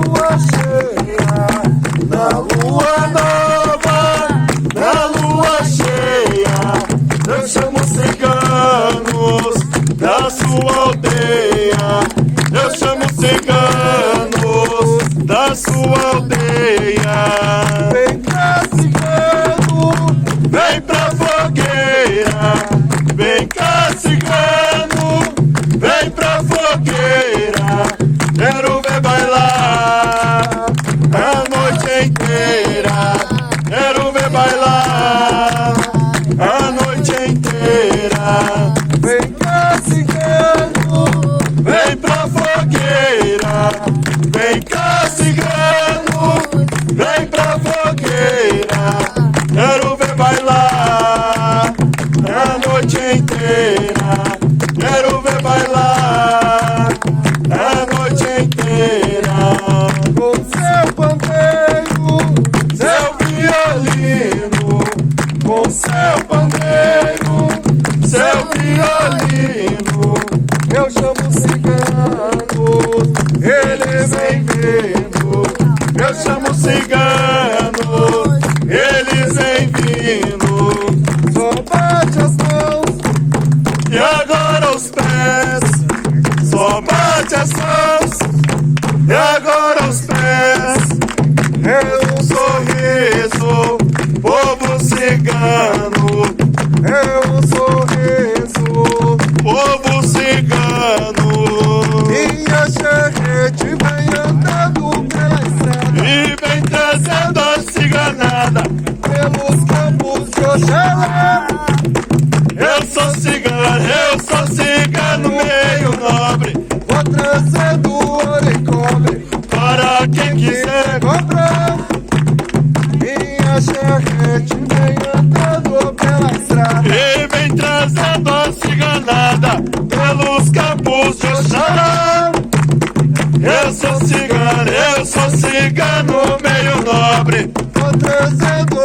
lua cheia, na lua nova, na lua cheia, eu chamo ciganos da sua aldeia, eu chamo ciganos da sua aldeia. Vem cá, cigano, vem pra fogueira, vem cá, cigano, vem pra fogueira, quero ver bailar a noite inteira, quero ver bailar a noite inteira. Vem cá, cigano, vem pra fogueira, vem cá, cigano, vem pra fogueira, quero ver bailar a noite inteira, quero ver bailar a noite inteira. Com seu pandeiro, seu violino, com seu pandeiro, seu violino, eu chamo ciganos, eles vem vindo, eu chamo ciganos, eles vem vindo. Só bate as mãos e agora os pés, só bate as mãos e agora os pés. É um sorriso, povo cigano, é um sorriso, povo cigano. Minha charrete vem andando pela estrada E vem trazendo a ciganada. pelos campos de Oxalá. Eu sou cigano meio nobre. Vou trazendo ouro e cobre Para quem quiser comprar. Minha charrete vem andando pela estrada e vem trazendo a ciganada pelos campos de Oxalá. Eu sou cigano meio nobre. vou trazendo